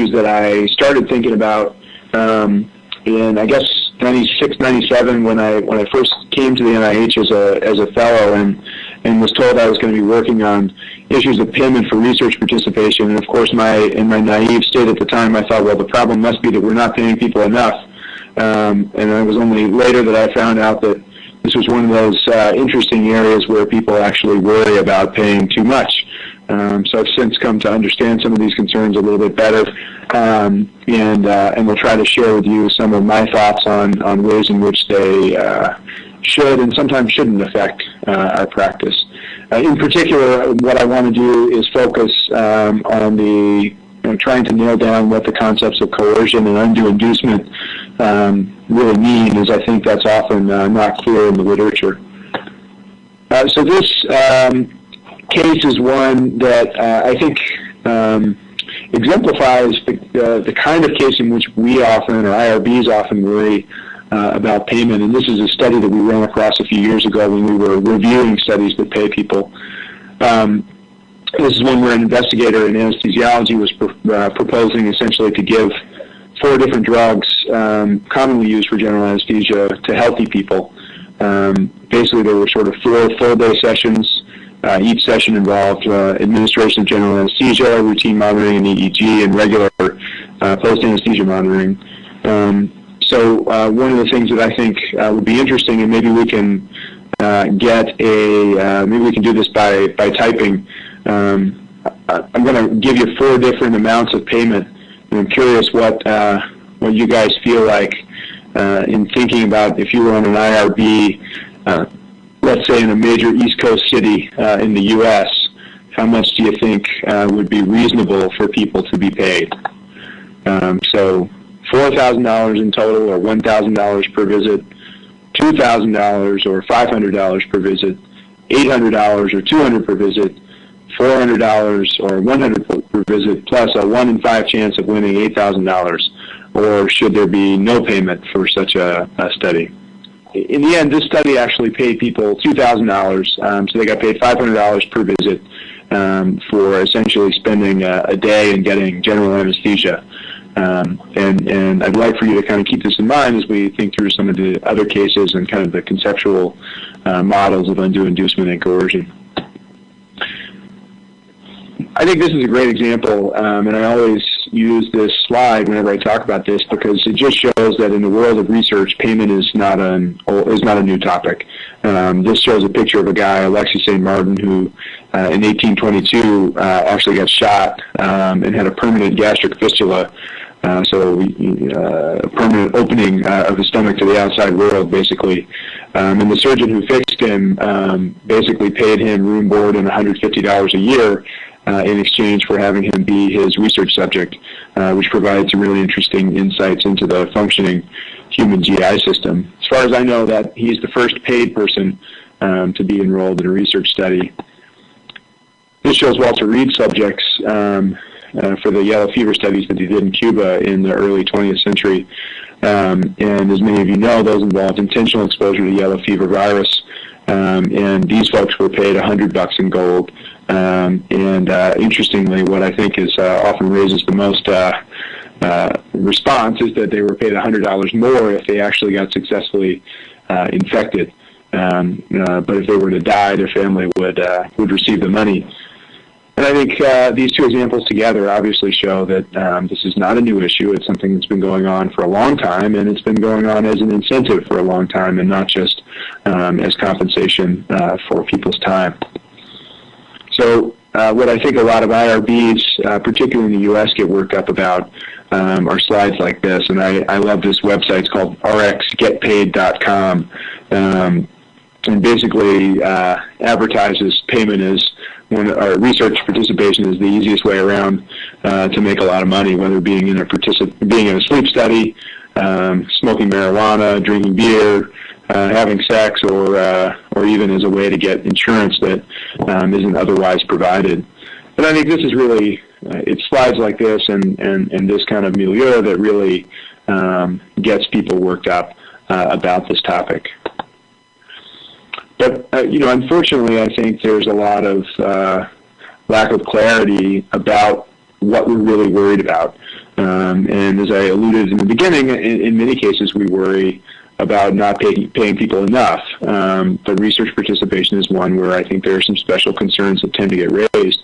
issues that I started thinking about in, I guess, 96, 97 when I first came to the NIH as a fellow and was told I was going to be working on issues of payment for research participation. And of course, in my naive state at the time, I thought, well, the problem must be that we're not paying people enough. And it was only later that I found out that this was one of those interesting areas where people actually worry about paying too much. So I've since come to understand some of these concerns a little bit better, and we'll try to share with you some of my thoughts on ways in which they should and sometimes shouldn't affect our practice. In particular, what I want to do is focus on the trying to nail down what the concepts of coercion and undue inducement really mean, as I think that's often not clear in the literature. So this case is one that I think exemplifies the kind of case in which we often, or IRBs often, worry about payment. And this is a study that we ran across a few years ago when we were reviewing studies that pay people. This is one where an investigator in anesthesiology was proposing essentially to give 4 different drugs commonly used for general anesthesia to healthy people. Basically, there were sort of 4 full-day sessions. Each session involved administration of general anesthesia, routine monitoring and EEG, and regular post-anesthesia monitoring. So one of the things that I think would be interesting, and maybe we can maybe we can do this by typing. I'm going to give you 4 different amounts of payment, and I'm curious what you guys feel like in thinking about if you were on an IRB, let's say in a major East Coast city in the U.S., how much do you think would be reasonable for people to be paid? So $4,000 in total, or $1,000 per visit, $2,000 or $500 per visit, $800 or $200 per visit, $400 or $100 per visit, plus a 1 in 5 chance of winning $8,000, or should there be no payment for such a study? In the end, this study actually paid people $2,000, so they got paid $500 per visit for essentially spending a day and getting general anesthesia. And I'd like for you to kind of keep this in mind as we think through some of the other cases and kind of the conceptual models of undue inducement and coercion. I think this is a great example, and I always use this slide whenever I talk about this because it just shows that in the world of research, payment is not a new topic. This shows a picture of a guy, Alexis St, who in 1822 actually got shot and had a permanent gastric fistula, so a permanent opening of his stomach to the outside world, basically. And the surgeon who fixed him basically paid him room, board, and $150 a year in exchange for having him be his research subject, which provides some really interesting insights into the functioning human GI system. As far as I know, that he's the first paid person to be enrolled in a research study. This shows Walter Reed's subjects for the yellow fever studies that he did in Cuba in the early 20th century. And as many of you know, those involved intentional exposure to yellow fever virus. And these folks were paid $100 in gold. Interestingly, what I think is often raises the most response is that they were paid $100 more if they actually got successfully infected. But if they were to die, their family would receive the money. And I think these 2 examples together obviously show that this is not a new issue. It's something that's been going on for a long time, and it's been going on as an incentive for a long time and not just as compensation for people's time. So what I think a lot of IRBs, particularly in the U.S., get worked up about are slides like this. And I love this website. It's called rxgetpaid.com. And basically advertises payment as research participation is the easiest way around to make a lot of money, whether being in a sleep study, smoking marijuana, drinking beer, having sex, or even as a way to get insurance that isn't otherwise provided. And I think this is really, it's slides like this and this kind of milieu that really gets people worked up about this topic. But, unfortunately, I think there's a lot of lack of clarity about what we're really worried about. And as I alluded in the beginning, in many cases we worry about not paying people enough. But research participation is one where I think there are some special concerns that tend to get raised.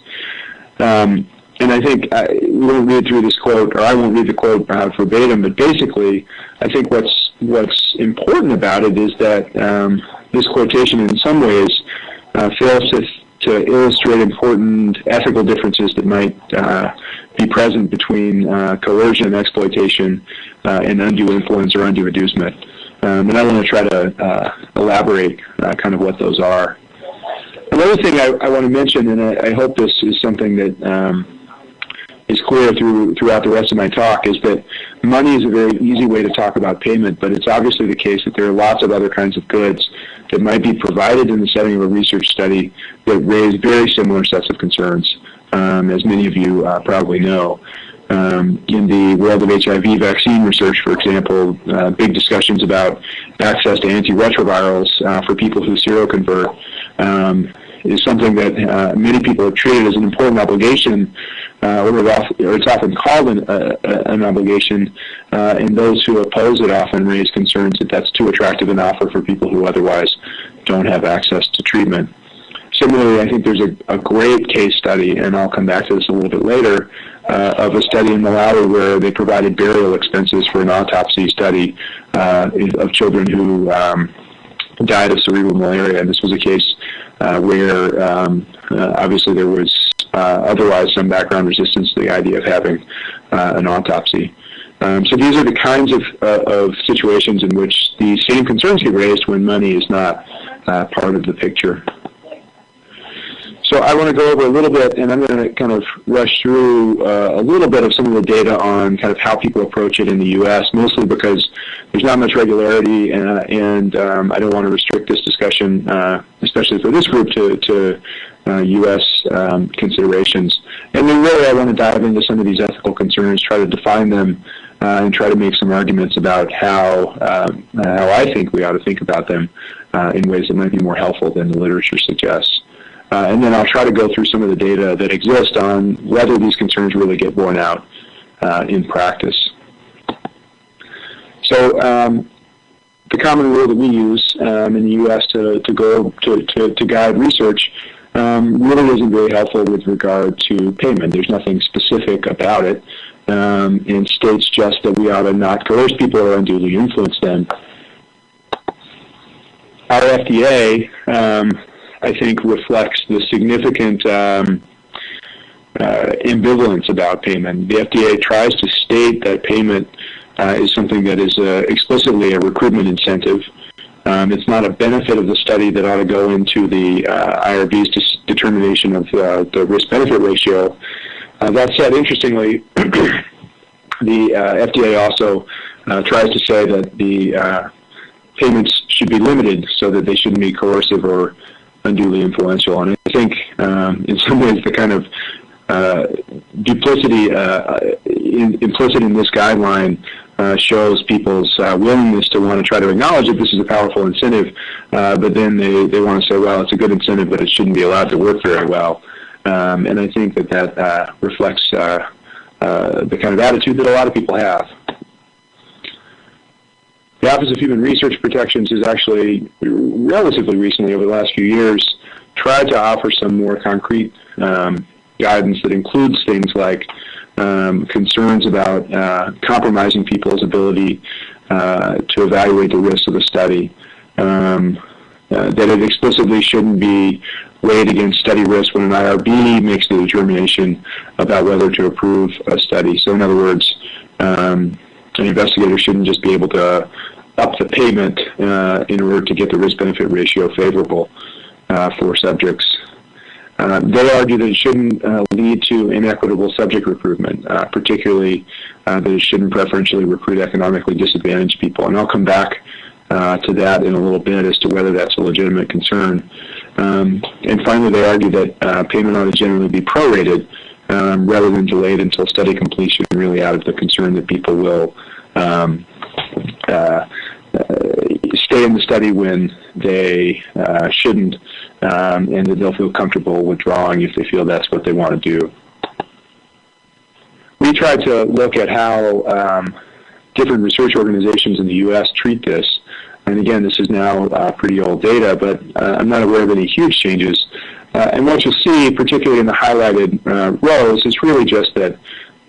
And I think we won't read through this quote, or I won't read the quote verbatim, but basically I think what's important about it is that this quotation in some ways fails to illustrate important ethical differences that might be present between coercion, exploitation, and undue influence or undue inducement. And I want to try to elaborate kind of what those are. Another thing I want to mention, and I hope this is something that is clear throughout the rest of my talk, is that money is a very easy way to talk about payment, but it's obviously the case that there are lots of other kinds of goods that might be provided in the setting of a research study that raise very similar sets of concerns, as many of you probably know. In the world of HIV vaccine research, for example, big discussions about access to antiretrovirals for people who seroconvert is something that many people have treated as an important obligation, or it's often called an obligation, and those who oppose it often raise concerns that that's too attractive an offer for people who otherwise don't have access to treatment. Similarly, I think there's a great case study, and I'll come back to this a little bit later, of a study in Malawi where they provided burial expenses for an autopsy study of children who died of cerebral malaria. And this was a case where obviously there was otherwise some background resistance to the idea of having an autopsy. So these are the kinds of situations in which the same concerns get raised when money is not part of the picture. So I want to go over a little bit, and I'm going to kind of rush through a little bit of some of the data on kind of how people approach it in the U.S., mostly because there's not much regularity, and I don't want to restrict this discussion, especially for this group, to U.S. considerations. And then really I want to dive into some of these ethical concerns, try to define them, and try to make some arguments about how I think we ought to think about them in ways that might be more helpful than the literature suggests. And then I'll try to go through some of the data that exist on whether these concerns really get borne out in practice. So the common rule that we use in the U.S. to guide research really isn't very helpful with regard to payment. There's nothing specific about it, and states just that we ought to not coerce people or unduly influence them. Our FDA, I think, reflects the significant ambivalence about payment. The FDA tries to state that payment is something that is explicitly a recruitment incentive. It's not a benefit of the study that ought to go into the IRB's determination of the risk-benefit ratio. That said, interestingly, the FDA also tries to say that the payments should be limited so that they shouldn't be coercive or unduly influential. And I think in some ways the kind of duplicity implicit in this guideline shows people's willingness to want to try to acknowledge that this is a powerful incentive, but then they want to say, well, it's a good incentive, but it shouldn't be allowed to work very well. And I think that reflects the kind of attitude that a lot of people have. The Office of Human Research Protections has actually, relatively recently, over the last few years, tried to offer some more concrete guidance that includes things like concerns about compromising people's ability to evaluate the risks of the study, that it explicitly shouldn't be weighed against study risk when an IRB makes the determination about whether to approve a study. So in other words, an investigator shouldn't just be able to up the payment in order to get the risk-benefit ratio favorable for subjects. They argue that it shouldn't lead to inequitable subject recruitment, particularly that it shouldn't preferentially recruit economically disadvantaged people. And I'll come back to that in a little bit as to whether that's a legitimate concern. And finally, they argue that payment ought to generally be prorated rather than delayed until study completion, really out of the concern that people will stay in the study when they shouldn't, and that they'll feel comfortable withdrawing if they feel that's what they want to do. We tried to look at how different research organizations in the U.S. treat this. And again, this is now pretty old data, but I'm not aware of any huge changes. And what you'll see, particularly in the highlighted rows, is really just that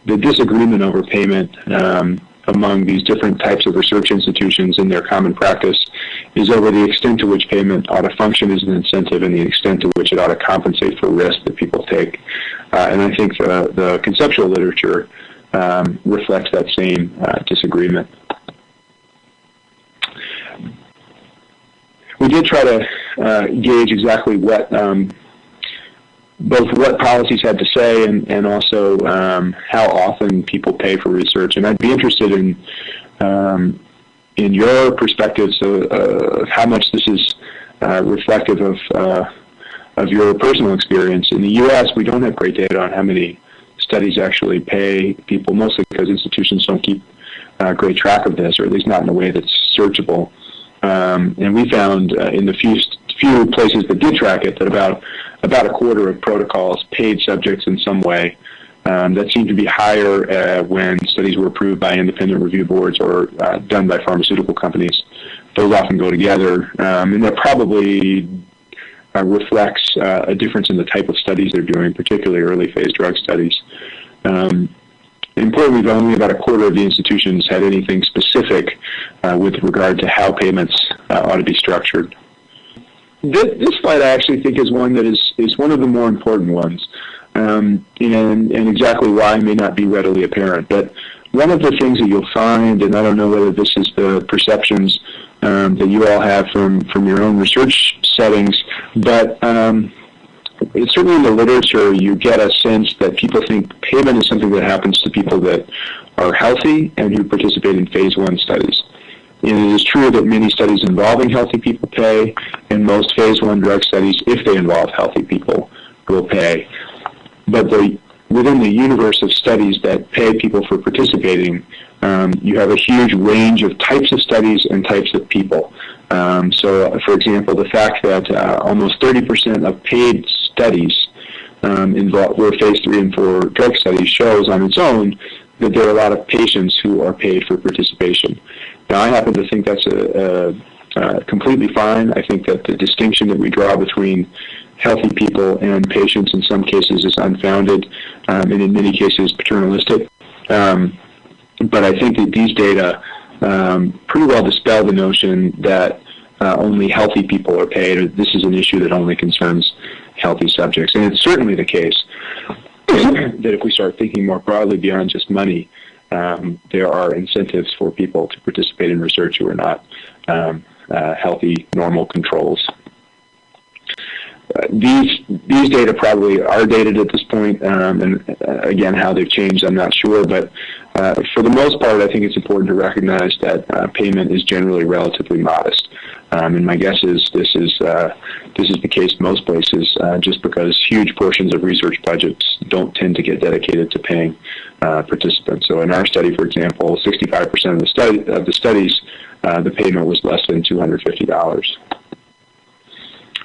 the disagreement over payment among these different types of research institutions in their common practice is over the extent to which payment ought to function as an incentive and the extent to which it ought to compensate for risk that people take. And I think the conceptual literature reflects that same disagreement. We did try to gauge exactly what both what policies had to say and also how often people pay for research. And I'd be interested in your perspectives of how much this is reflective of your personal experience. In the U.S., we don't have great data on how many studies actually pay people, mostly because institutions don't keep great track of this, or at least not in a way that's searchable. And we found in the few places that did track it that about a quarter of protocols paid subjects in some way. That seemed to be higher when studies were approved by independent review boards or done by pharmaceutical companies. Those often go together, and that probably reflects a difference in the type of studies they're doing, particularly early phase drug studies. Importantly, only about a quarter of the institutions had anything specific with regard to how payments ought to be structured. This slide I actually think is one that is one of the more important ones, and exactly why may not be readily apparent. But one of the things that you'll find, and I don't know whether this is the perceptions that you all have from your own research settings, but it's certainly in the literature you get a sense that people think payment is something that happens to people that are healthy and who participate in phase 1 studies. And it is true that many studies involving healthy people pay, and most phase 1 drug studies, if they involve healthy people, will pay. But within the universe of studies that pay people for participating, you have a huge range of types of studies and types of people. So, for example, the fact that almost 30% of paid studies were phase 3 and 4 drug studies shows on its own that there are a lot of patients who are paid for participation. Now, I happen to think that's completely fine. I think that the distinction that we draw between healthy people and patients in some cases is unfounded, and in many cases paternalistic. But I think that these data pretty well dispel the notion that only healthy people are paid, or this is an issue that only concerns healthy subjects. And it's certainly the case that if we start thinking more broadly beyond just money, there are incentives for people to participate in research who are not healthy, normal controls. These data probably are dated at this point, and again, how they've changed, I'm not sure, but for the most part, I think it's important to recognize that payment is generally relatively modest. And my guess is this is the case most places, just because huge portions of research budgets don't tend to get dedicated to paying participants. So in our study, for example, 65% of the studies, the payment was less than $250.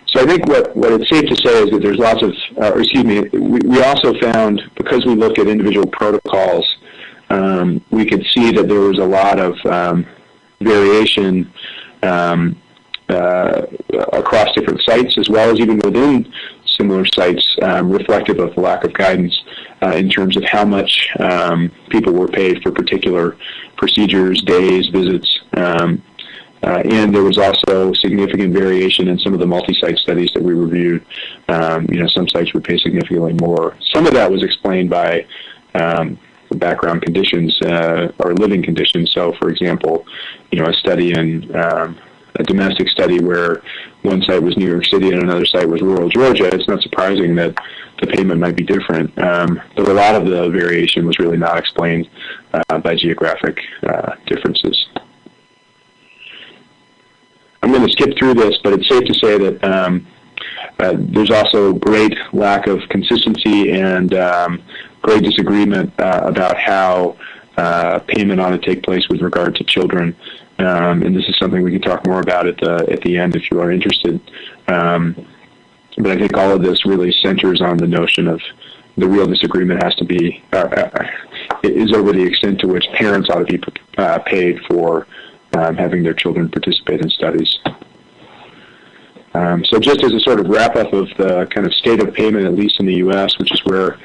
So I think what it's safe to say is that there's lots of, we also found, because we looked at individual protocols, we could see that there was a lot of variation across different sites, as well as even within similar sites, reflective of the lack of guidance in terms of how much people were paid for particular procedures, days, visits. And there was also significant variation in some of the multi-site studies that we reviewed. Some sites would pay significantly more. Some of that was explained by background conditions or living conditions. So, for example, a study in a domestic study where one site was New York City and another site was rural Georgia, it's not surprising that the payment might be different. But a lot of the variation was really not explained by geographic differences. I'm going to skip through this, but it's safe to say that there's also great lack of consistency and great disagreement about how payment ought to take place with regard to children. And this is something we can talk more about at the end if you are interested. But I think all of this really centers on the notion of the real disagreement has to be, is over the extent to which parents ought to be paid for having their children participate in studies. So just as a sort of wrap-up of the kind of state of payment, at least in the U.S., which is where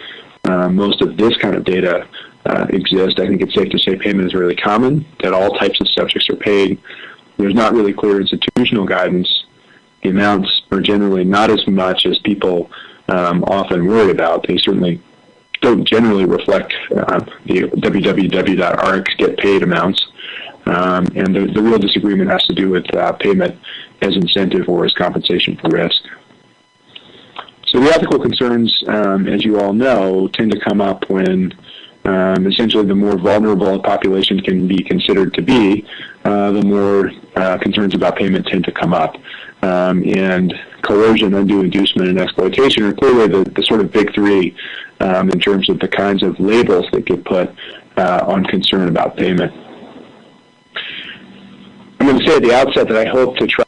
most of this kind of data exists, I think it's safe to say payment is really common, that all types of subjects are paid. There's not really clear institutional guidance. The amounts are generally not as much as people often worry about. They certainly don't generally reflect the www.rxgetpaid amounts. And the real disagreement has to do with payment as incentive or as compensation for risk. So the ethical concerns, as you all know, tend to come up when essentially the more vulnerable a population can be considered to be, the more concerns about payment tend to come up. And coercion, undue inducement, and exploitation are clearly the sort of big three in terms of the kinds of labels that get put on concern about payment. I'm going to say at the outset that I hope to try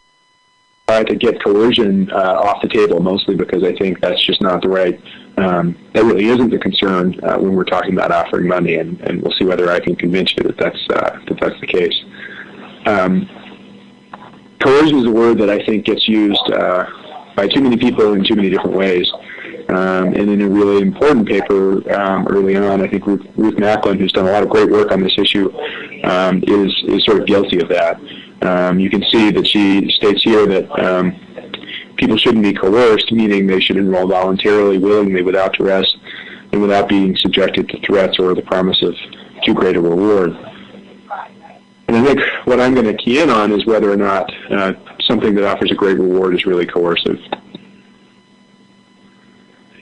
to get coercion off the table, mostly because I think that's just not the right, that really isn't the concern when we're talking about offering money, and we'll see whether I can convince you that that's the case. Coercion is a word that I think gets used by too many people in too many different ways. And in a really important paper early on, I think Ruth Macklin, who's done a lot of great work on this issue, is sort of guilty of that. You can see that she states here that people shouldn't be coerced, meaning they should enroll voluntarily, willingly, without duress, and without being subjected to threats or the promise of too great a reward. And I think what I'm going to key in on is whether or not something that offers a great reward is really coercive.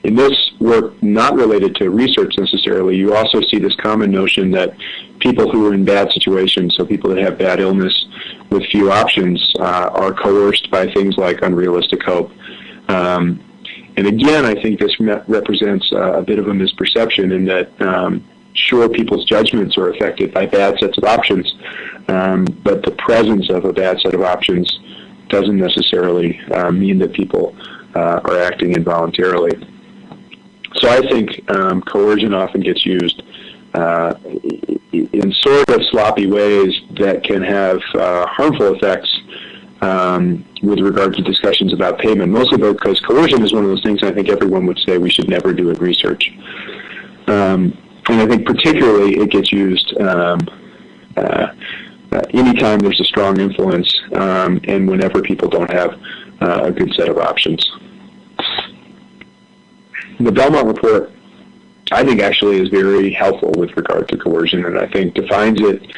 In this work, not related to research necessarily, you also see this common notion that people who are in bad situations, so people that have bad illness with few options, are coerced by things like unrealistic hope. And again, I think this represents a bit of a misperception in that, sure, people's judgments are affected by bad sets of options, but the presence of a bad set of options doesn't necessarily mean that people are acting involuntarily. So I think coercion often gets used in sort of sloppy ways that can have harmful effects with regard to discussions about payment, mostly because coercion is one of those things I think everyone would say we should never do in research. And I think particularly it gets used anytime there's a strong influence and whenever people don't have a good set of options. The Belmont Report, I think, actually is very helpful with regard to coercion, and I think defines it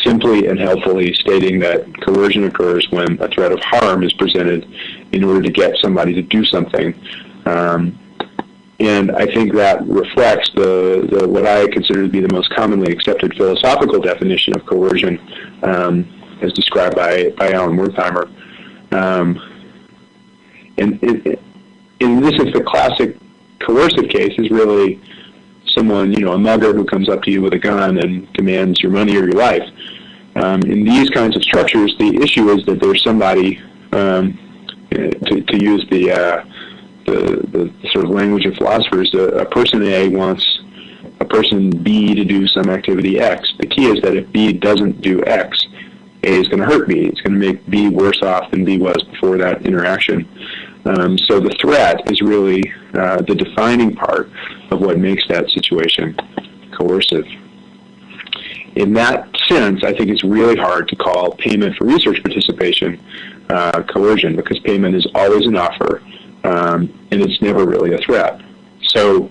simply and helpfully, stating that coercion occurs when a threat of harm is presented in order to get somebody to do something. And I think that reflects what I consider to be the most commonly accepted philosophical definition of coercion, as described by Alan Wertheimer. And this is the classic coercive case, is really someone, a mugger who comes up to you with a gun and demands your money or your life. In these kinds of structures, the issue is that there's somebody, to use the sort of language of philosophers, a person A wants a person B to do some activity X. The key is that if B doesn't do X, A is going to hurt B. It's going to make B worse off than B was before that interaction. So the threat is really the defining part of what makes that situation coercive. In that sense, I think it's really hard to call payment for research participation coercion, because payment is always an offer, and it's never really a threat. So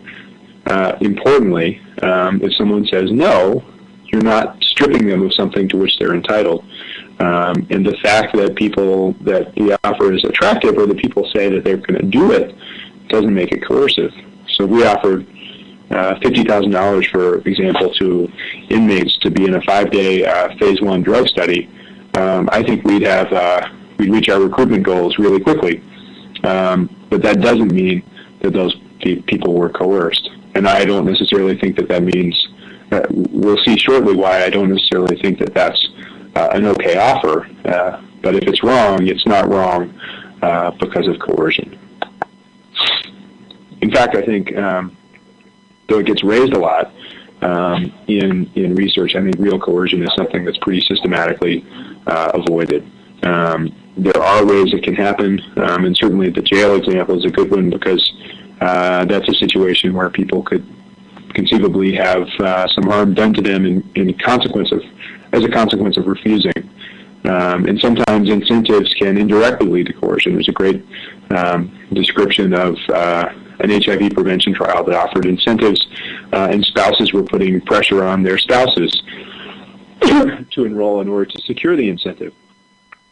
importantly, if someone says no, you're not stripping them of something to which they're entitled. And the fact that the offer is attractive, or that people say that they're going to do it, doesn't make it coercive. So we offered $50,000, for example, to inmates to be in a 5-day phase 1 drug study. I think we'd reach our recruitment goals really quickly. But that doesn't mean that those people were coerced. And I don't necessarily think that means, we'll see shortly why I don't necessarily think that that's an okay offer. But if it's wrong, it's not wrong because of coercion. In fact, I think, though it gets raised a lot, in research. I think real coercion is something that's pretty systematically avoided. There are ways it can happen, and certainly the jail example is a good one because that's a situation where people could conceivably have some harm done to them as a consequence of refusing. And sometimes incentives can indirectly lead to coercion. There's a great description of an HIV prevention trial that offered incentives, and spouses were putting pressure on their spouses to enroll in order to secure the incentive.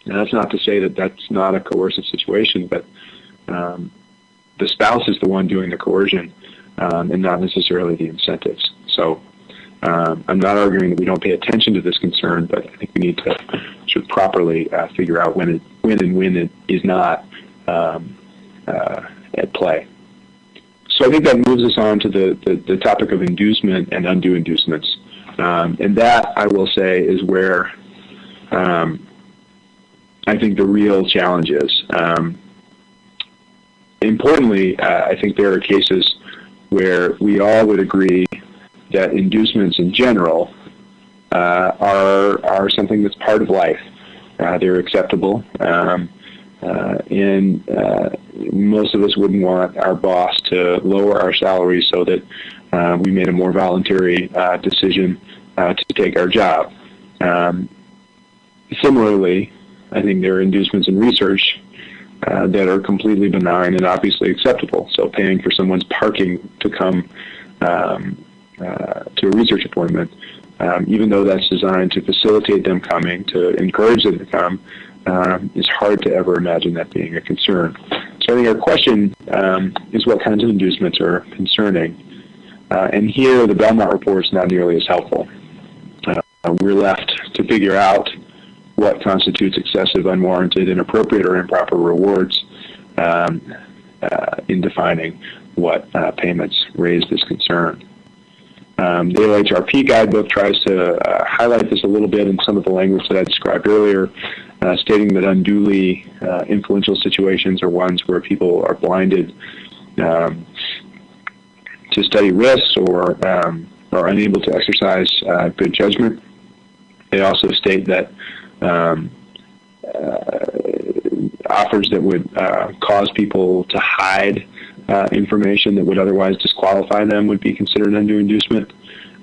Now, that's not to say that that's not a coercive situation, but the spouse is the one doing the coercion and not necessarily the incentives. So I'm not arguing that we don't pay attention to this concern, but I think we need to sort of properly figure out when it is not at play. So I think that moves us on to the topic of inducement and undue inducements. And that, I will say, is where I think the real challenge is. Importantly, I think there are cases where we all would agree that inducements in general are something that's part of life. They're acceptable, and most of us wouldn't want our boss to lower our salary so that we made a more voluntary decision to take our job. Similarly, I think there are inducements in research that are completely benign and obviously acceptable. So paying for someone's parking to come to a research appointment, even though that's designed to facilitate them coming, to encourage them to come, is hard to ever imagine that being a concern. So I think our question is what kinds of inducements are concerning. And here the Belmont Report is not nearly as helpful. We're left to figure out what constitutes excessive, unwarranted, inappropriate, or improper rewards in defining what payments raise this concern. The LHRP guidebook tries to highlight this a little bit in some of the language that I described earlier, stating that unduly influential situations are ones where people are blinded to study risks or are unable to exercise good judgment. They also state that offers that would cause people to hide information that would otherwise disqualify them would be considered undue inducement.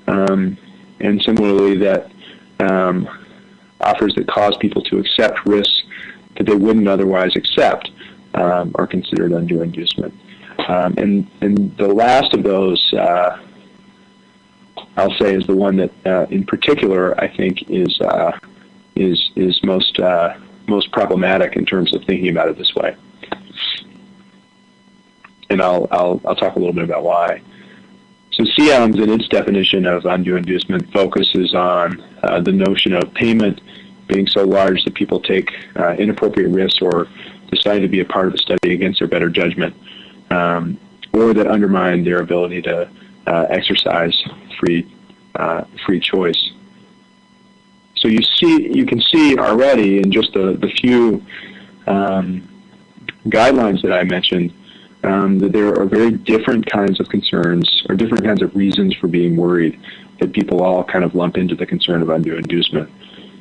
And similarly, that offers that cause people to accept risks that they wouldn't otherwise accept are considered undue inducement. And the last of those, I'll say, is the one that, in particular, I think is most problematic in terms of thinking about it this way. And I'll talk a little bit about why. So SEOMS, in its definition of undue inducement, focuses on the notion of payment being so large that people take inappropriate risks or decide to be a part of a study against their better judgment, or that undermine their ability to exercise free choice. So you can see already in just the few guidelines that I mentioned that there are very different kinds of concerns or different kinds of reasons for being worried that people all kind of lump into the concern of undue inducement.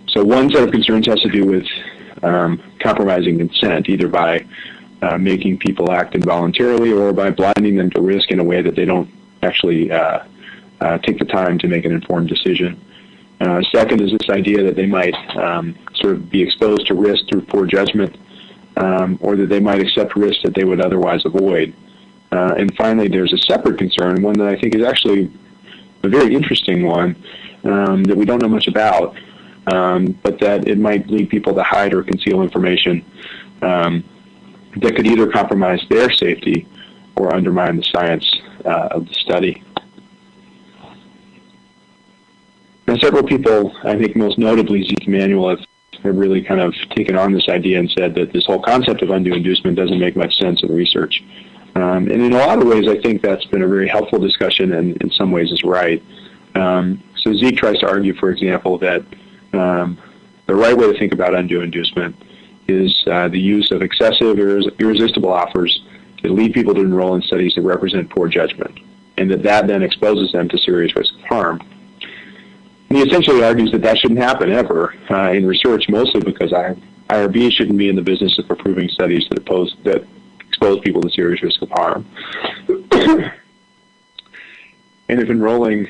So one set of concerns has to do with compromising consent, either by making people act involuntarily or by blinding them to risk in a way that they don't actually take the time to make an informed decision. Second is this idea that they might sort of be exposed to risk through poor judgment, or that they might accept risks that they would otherwise avoid. And finally, there's a separate concern, one that I think is actually a very interesting one that we don't know much about, but that it might lead people to hide or conceal information that could either compromise their safety or undermine the science of the study. Now, several people, I think most notably Zeke Emanuel, have really kind of taken on this idea and said that this whole concept of undue inducement doesn't make much sense in research. And in a lot of ways, I think that's been a very helpful discussion and in some ways is right. So Zeke tries to argue, for example, that the right way to think about undue inducement is the use of excessive, irresistible offers that lead people to enroll in studies that represent poor judgment. and that then exposes them to serious risk of harm. And he essentially argues that shouldn't happen ever in research, mostly because IRB shouldn't be in the business of approving studies that expose people to serious risk of harm. And if enrollment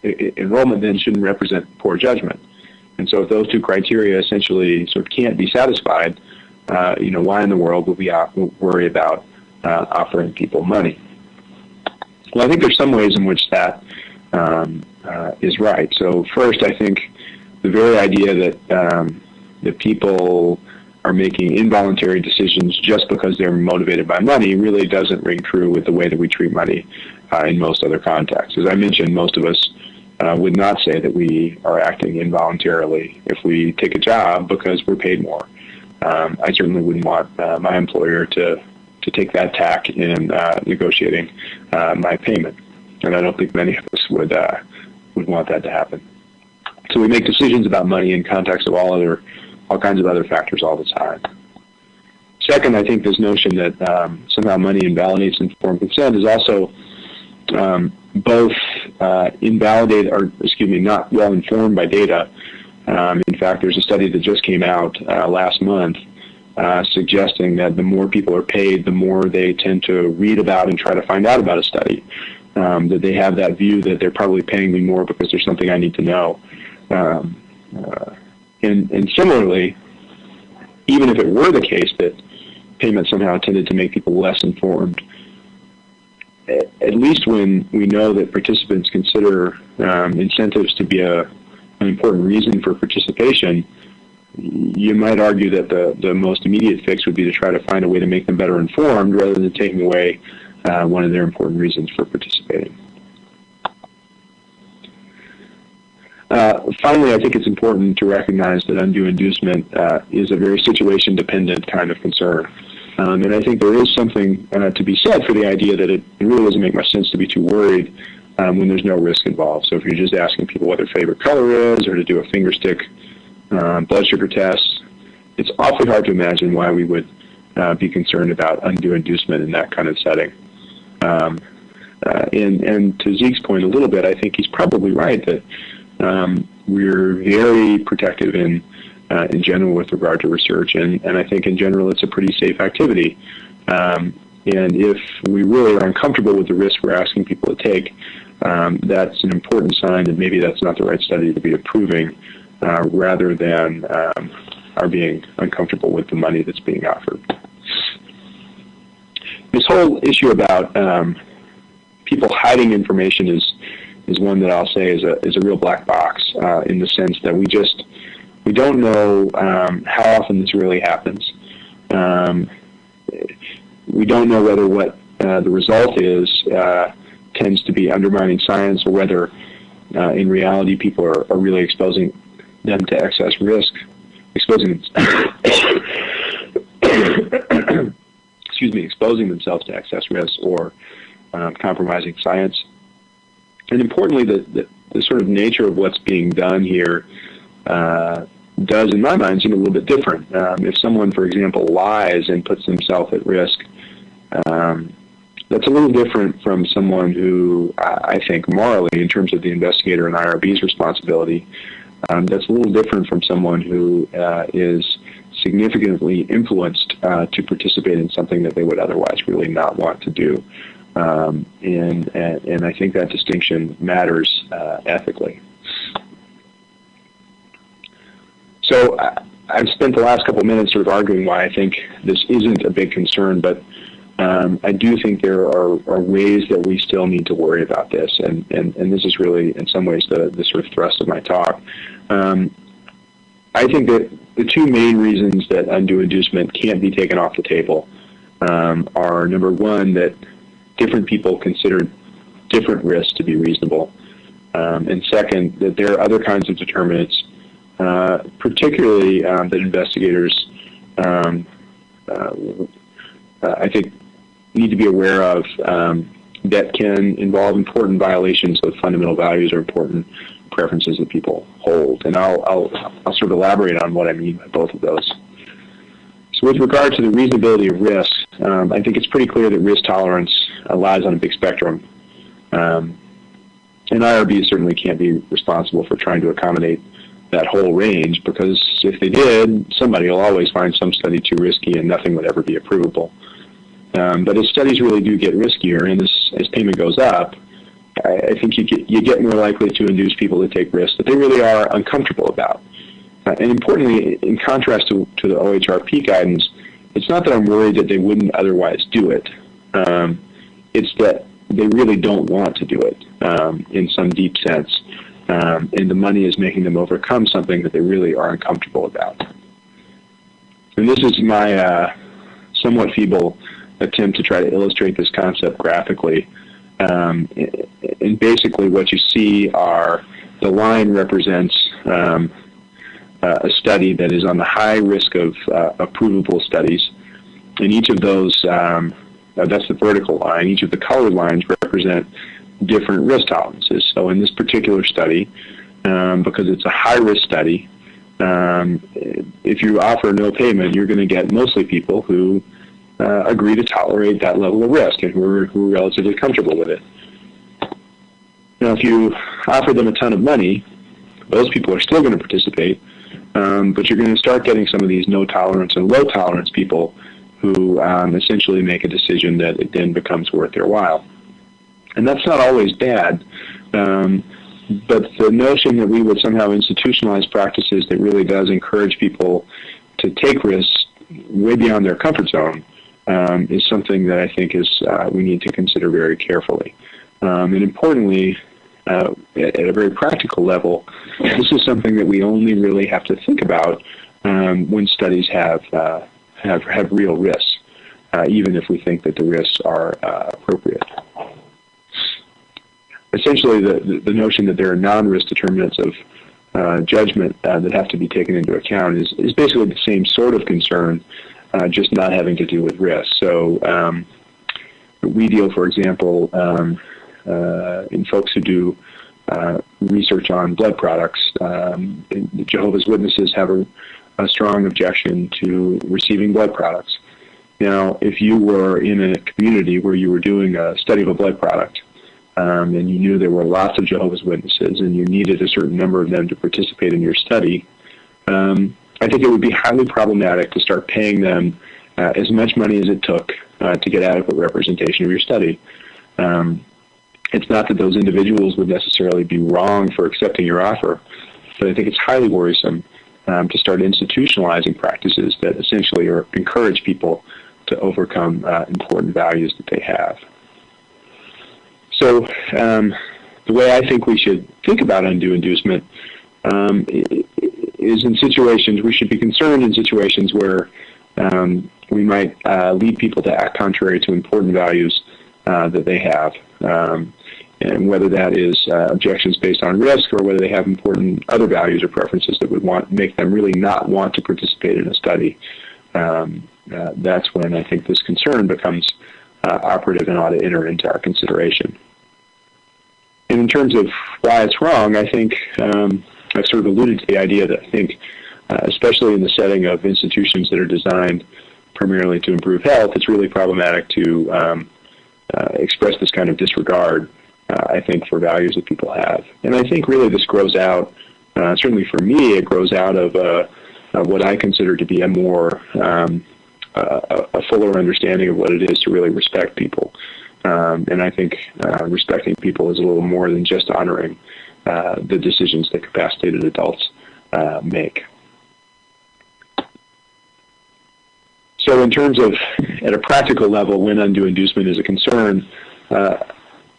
then shouldn't represent poor judgment. And so if those two criteria essentially sort of can't be satisfied, why in the world would we worry about offering people money? Well, I think there's some ways in which that is right. So first, I think the very idea that people are making involuntary decisions just because they're motivated by money really doesn't ring true with the way that we treat money in most other contexts. As I mentioned, most of us would not say that we are acting involuntarily if we take a job because we're paid more. I certainly wouldn't want my employer to take that tack in negotiating my payment, and I don't think many of us would want that to happen. So we make decisions about money in context of all kinds of other factors all the time. Second, I think this notion that somehow money invalidates informed consent is also both not well informed by data. In fact, there's a study that just came out last month suggesting that the more people are paid, the more they tend to read about and try to find out about a study. That they have that view that they're probably paying me more because there's something I need to know. And similarly, even if it were the case that payment somehow tended to make people less informed, at least when we know that participants consider incentives to be an important reason for participation, you might argue that the most immediate fix would be to try to find a way to make them better informed rather than taking away one of their important reasons for participating. Finally, I think it's important to recognize that undue inducement is a very situation-dependent kind of concern. And I think there is something to be said for the idea that it really doesn't make much sense to be too worried when there's no risk involved. So if you're just asking people what their favorite color is or to do a finger stick blood sugar test, it's awfully hard to imagine why we would be concerned about undue inducement in that kind of setting. And to Zeke's point a little bit, I think he's probably right that we're very protective in general with regard to research, and I think in general it's a pretty safe activity. And if we really are uncomfortable with the risk we're asking people to take, that's an important sign that maybe that's not the right study to be approving, rather than our being uncomfortable with the money that's being offered. This whole issue about people hiding information is one that I'll say is a real black box in the sense that we don't know how often this really happens. We don't know whether what the result is tends to be undermining science, or whether in reality people are really exposing them to excess risk, exposing themselves to excess risk, or compromising science. And importantly, the sort of nature of what's being done here does, in my mind, seem a little bit different. If someone, for example, lies and puts themselves at risk, that's a little different from someone who, I think, morally, in terms of the investigator and IRB's responsibility, that's a little different from someone who is significantly influenced to participate in something that they would otherwise really not want to do. And I think that distinction matters ethically. So I've spent the last couple of minutes sort of arguing why I think this isn't a big concern, but I do think there are ways that we still need to worry about this, and this is really, in some ways, the sort of thrust of my talk. I think that the two main reasons that undue inducement can't be taken off the table are, number one, that different people consider different risks to be reasonable, and second, that there are other kinds of determinants, particularly that investigators, I think, need to be aware of, that can involve important violations of fundamental values or important preferences that people hold. And I'll sort of elaborate on what I mean by both of those. So with regard to the reasonability of risk, I think it's pretty clear that risk tolerance lies on a big spectrum. And IRBs certainly can't be responsible for trying to accommodate that whole range, because if they did, somebody will always find some study too risky and nothing would ever be approvable. But as studies really do get riskier, and as payment goes up, I think you get more likely to induce people to take risks that they really are uncomfortable about. And importantly, in contrast to the OHRP guidance, it's not that I'm worried that they wouldn't otherwise do it. It's that they really don't want to do it in some deep sense. And the money is making them overcome something that they really are uncomfortable about. And this is my somewhat feeble attempt to try to illustrate this concept graphically. And basically what you see are, the line represents a study that is on the high risk of approvable studies. And each of those, that's the vertical line, each of the colored lines represent different risk tolerances. So in this particular study, because it's a high-risk study, if you offer no payment, you're going to get mostly people who agree to tolerate that level of risk and who are relatively comfortable with it. Now, if you offer them a ton of money, those people are still going to participate, but you're going to start getting some of these no-tolerance and low-tolerance people who essentially make a decision that it then becomes worth their while. And that's not always bad, but the notion that we would somehow institutionalize practices that really does encourage people to take risks way beyond their comfort zone is something that I think we need to consider very carefully. And importantly, at a very practical level, this is something that we only really have to think about when studies have real risks, even if we think that the risks are appropriate. Essentially, the notion that there are non-risk determinants of judgment that have to be taken into account is basically the same sort of concern, just not having to do with risk. So we deal, for example, in folks who do research on blood products. Jehovah's Witnesses have a strong objection to receiving blood products. Now, if you were in a community where you were doing a study of a blood product, and you knew there were lots of Jehovah's Witnesses and you needed a certain number of them to participate in your study, I think it would be highly problematic to start paying them as much money as it took to get adequate representation of your study. It's not that those individuals would necessarily be wrong for accepting your offer, but I think it's highly worrisome to start institutionalizing practices that essentially encourage people to overcome important values that they have. So the way I think we should think about undue inducement is in situations, we should be concerned in situations where we might lead people to act contrary to important values that they have, and whether that is objections based on risk or whether they have important other values or preferences that would make them really not want to participate in a study. That's when I think this concern becomes operative and ought to enter into our consideration. And in terms of why it's wrong, I think I've sort of alluded to the idea that I think, especially in the setting of institutions that are designed primarily to improve health, it's really problematic to express this kind of disregard, I think, for values that people have. And I think really this grows out, certainly for me, it grows out of what I consider to be a more, a fuller understanding of what it is to really respect people. And I think respecting people is a little more than just honoring the decisions that capacitated adults make. So in terms of, at a practical level, when undue inducement is a concern, I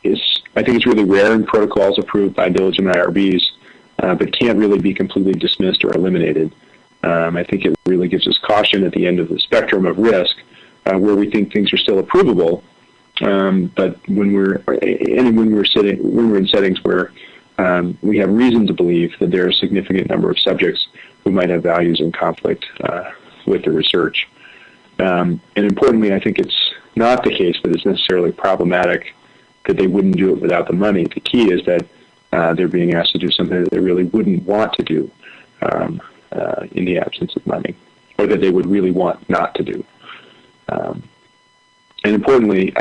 think it's really rare in protocols approved by diligent IRBs, but can't really be completely dismissed or eliminated. I think it really gives us caution at the end of the spectrum of risk, where we think things are still approvable, but when we're in settings where we have reason to believe that there are a significant number of subjects who might have values in conflict with the research. And importantly, I think it's not the case that it's necessarily problematic that they wouldn't do it without the money. The key is that they're being asked to do something that they really wouldn't want to do in the absence of money, or that they would really want not to do. And importantly,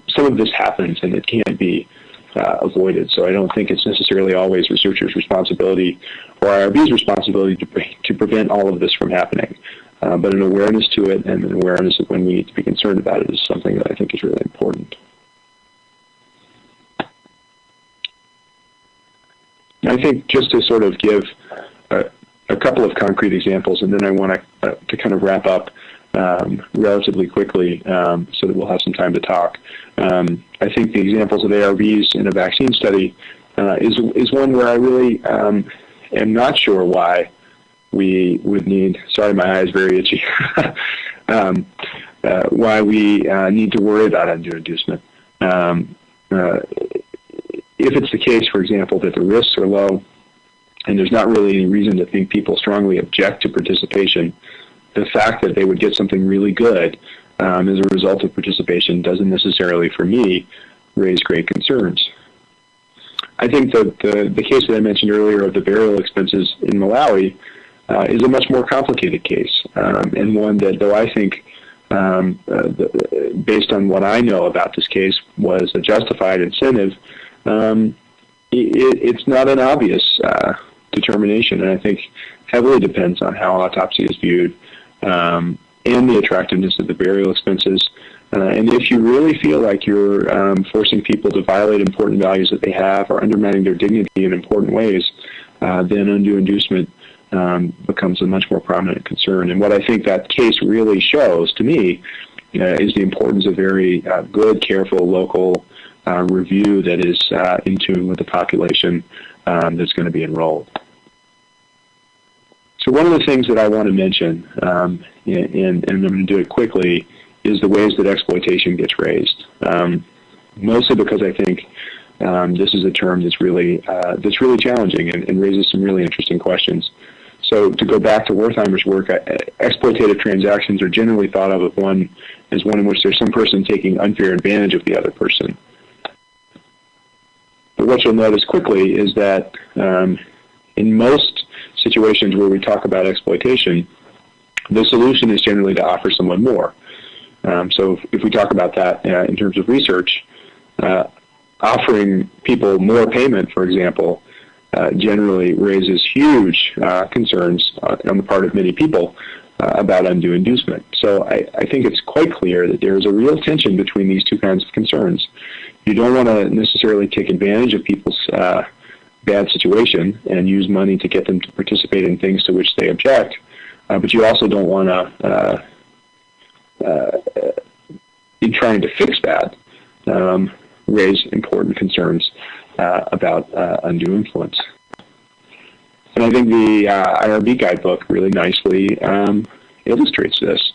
some of this happens and it can't be avoided. So I don't think it's necessarily always researchers' responsibility or IRB's responsibility to prevent all of this from happening. But an awareness to it and an awareness of when we need to be concerned about it is something that I think is really important. I think just to sort of give a couple of concrete examples, and then I want to kind of wrap up relatively quickly so that we'll have some time to talk. I think the examples of ARVs in a vaccine study is one where I really am not sure why we would need, sorry, my eye is very itchy, why we need to worry about undue inducement. If it's the case, for example, that the risks are low and there's not really any reason to think people strongly object to participation, the fact that they would get something really good as a result of participation doesn't necessarily, for me, raise great concerns. I think that the case that I mentioned earlier of the burial expenses in Malawi is a much more complicated case, and one that, though I think, based on what I know about this case, was a justified incentive, it's not an obvious determination, and I think heavily depends on how autopsy is viewed and the attractiveness of the burial expenses. And if you really feel like you're forcing people to violate important values that they have or undermining their dignity in important ways, then undue inducement becomes a much more prominent concern. And what I think that case really shows to me is the importance of very good, careful, local review that is in tune with the population that's going to be enrolled. So one of the things that I want to mention, and I'm going to do it quickly, is the ways that exploitation gets raised. Mostly because I think this is a term that's really challenging and raises some really interesting questions. So to go back to Wertheimer's work, exploitative transactions are generally thought of as one in which there's some person taking unfair advantage of the other person. But what you'll notice quickly is that in most situations where we talk about exploitation, the solution is generally to offer someone more. So if we talk about that in terms of research, offering people more payment, for example, generally raises huge concerns on the part of many people about undue inducement. So I think it's quite clear that there is a real tension between these two kinds of concerns. You don't want to necessarily take advantage of people's bad situation and use money to get them to participate in things to which they object, but you also don't want to, in trying to fix that, raise important concerns about undue influence. And I think the IRB guidebook really nicely illustrates this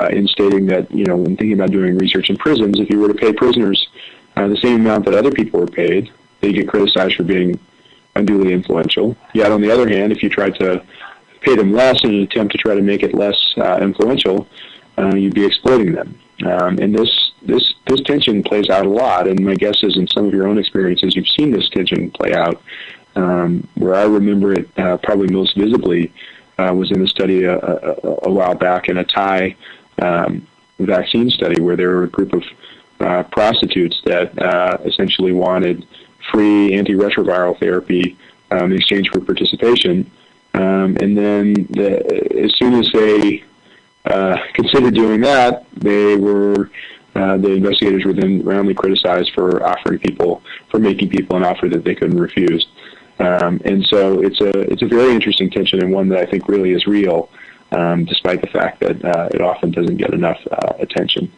in stating that, when thinking about doing research in prisons, if you were to pay prisoners the same amount that other people were paid, they get criticized for being unduly influential. Yet, on the other hand, if you tried to pay them less in an attempt to try to make it less influential, you'd be exploiting them. And this tension plays out a lot, and my guess is in some of your own experiences you've seen this tension play out. Where I remember it probably most visibly was in a study a while back, in a Thai vaccine study, where there were a group of prostitutes that essentially wanted free antiretroviral therapy in exchange for participation. And then as soon as they considered doing that, the investigators were then roundly criticized for making people an offer that they couldn't refuse. And so it's a very interesting tension, and one that I think really is real, despite the fact that it often doesn't get enough attention.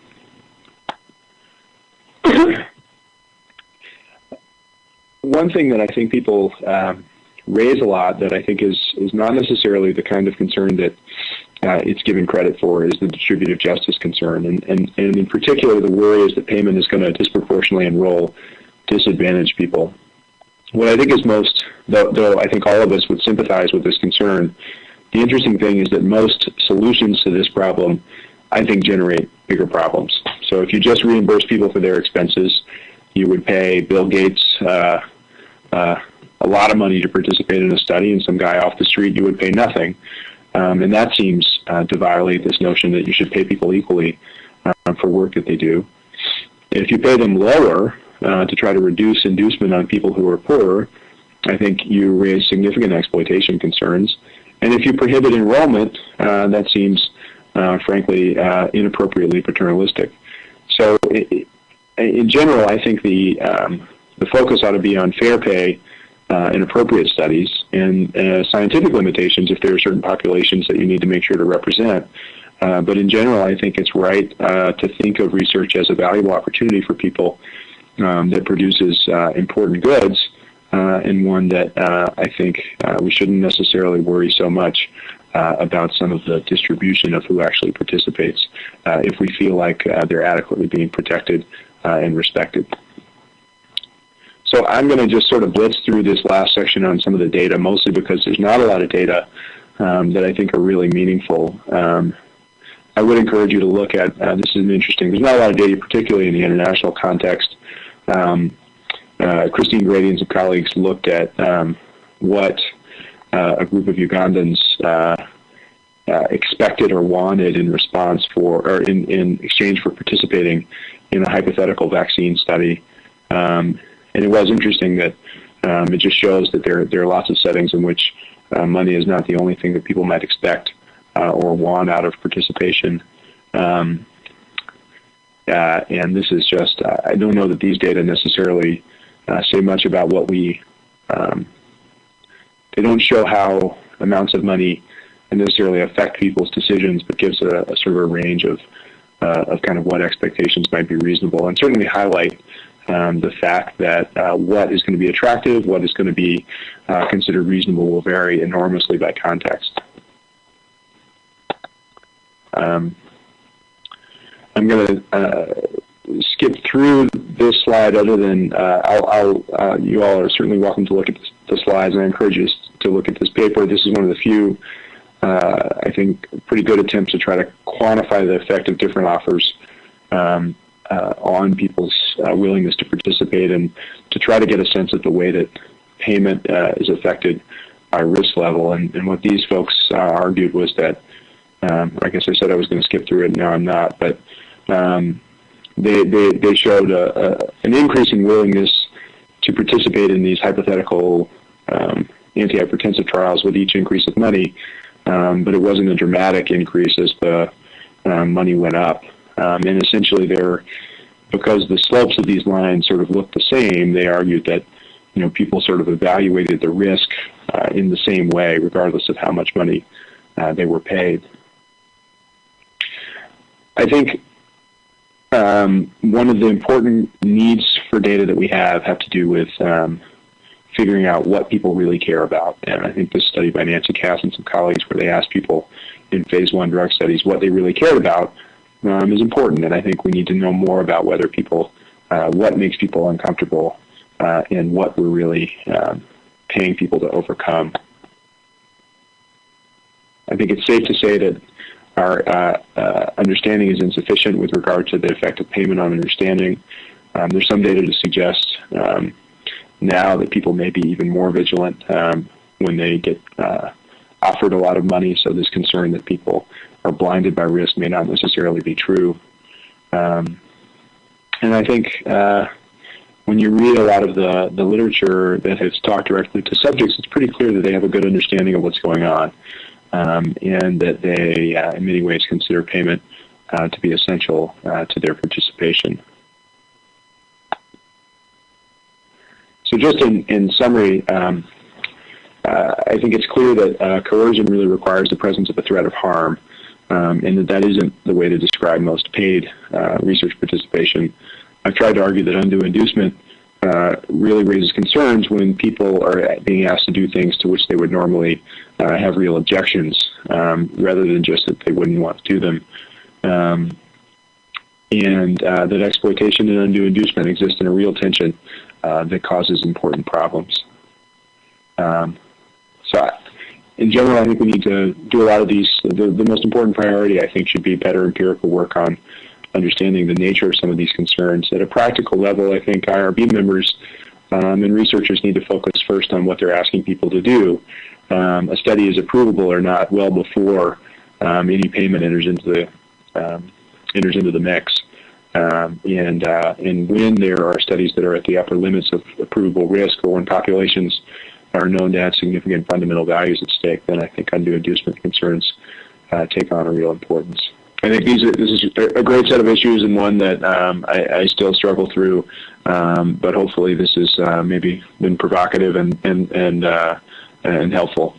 One thing that I think people raise a lot that I think is not necessarily the kind of concern that it's given credit for is the distributive justice concern, and in particular the worry is that payment is going to disproportionately enroll disadvantaged people. What I think is most, though I think all of us would sympathize with this concern, the interesting thing is that most solutions to this problem, I think, generate bigger problems. So if you just reimburse people for their expenses, you would pay Bill Gates a lot of money to participate in a study, and some guy off the street you would pay nothing. And that seems to violate this notion that you should pay people equally for work that they do. If you pay them lower to try to reduce inducement on people who are poorer, I think you raise significant exploitation concerns. And if you prohibit enrollment, that seems, frankly, inappropriately paternalistic. So in general, I think the focus ought to be on fair pay and appropriate studies and scientific limitations if there are certain populations that you need to make sure to represent. But in general, I think it's right to think of research as a valuable opportunity for people that produces important goods, and one that I think we shouldn't necessarily worry so much about some of the distribution of who actually participates if we feel like they're adequately being protected and respected. So I'm going to just sort of blitz through this last section on some of the data, mostly because there's not a lot of data that I think are really meaningful. I would encourage you to look at, this is interesting, there's not a lot of data, particularly in the international context. Christine Grady and some colleagues looked at what a group of Ugandans expected or wanted in response for, or in exchange for participating in a hypothetical vaccine study. And it was interesting that it just shows that there are lots of settings in which money is not the only thing that people might expect or want out of participation. And this is just, I don't know that these data necessarily say much about what we, they don't show how amounts of money necessarily affect people's decisions, but gives a sort of a range of kind of what expectations might be reasonable, and certainly highlight the fact that what is going to be attractive, what is going to be considered reasonable will vary enormously by context. I'm going to skip through this slide, other than you all are certainly welcome to look at the slides, and I encourage you to look at this paper. This is one of the few, I think, pretty good attempts to try to quantify the effect of different offers on people's willingness to participate, and to try to get a sense of the way that payment is affected by risk level. And what these folks argued was that, I guess I said I was going to skip through it, now I'm not, but they showed an increasing willingness to participate in these hypothetical antihypertensive trials with each increase of money, but it wasn't a dramatic increase as the money went up. And essentially, because the slopes of these lines sort of looked the same, they argued that people sort of evaluated the risk in the same way, regardless of how much money they were paid. I think one of the important needs for data that we have to do with figuring out what people really care about. And I think this study by Nancy Cass and some colleagues, where they asked people in phase 1 drug studies what they really cared about, is important. And I think we need to know more about whether people, what makes people uncomfortable, and what we're really paying people to overcome. I think it's safe to say that our understanding is insufficient with regard to the effect of payment on understanding. There's some data to suggest now that people may be even more vigilant when they get offered a lot of money, so this concern that people are blinded by risk may not necessarily be true. And I think when you read a lot of the literature that has talked directly to subjects, it's pretty clear that they have a good understanding of what's going on. And that they, in many ways, consider payment to be essential to their participation. So just in summary, I think it's clear that coercion really requires the presence of a threat of harm, and that isn't the way to describe most paid research participation. I've tried to argue that undue inducement really raises concerns when people are being asked to do things to which they would normally have real objections, rather than just that they wouldn't want to do them. And that exploitation and undue inducement exist in a real tension that causes important problems. So in general, I think we need to do a lot of these. The most important priority, I think, should be better empirical work on understanding the nature of some of these concerns. At a practical level, I think IRB members and researchers need to focus first on what they're asking people to do. A study is approvable or not well before any payment enters into the mix. And when there are studies that are at the upper limits of approvable risk, or when populations are known to have significant fundamental values at stake, then I think undue inducement concerns take on a real importance. I think this is a great set of issues, and one that I still struggle through, but hopefully this has maybe been provocative and helpful.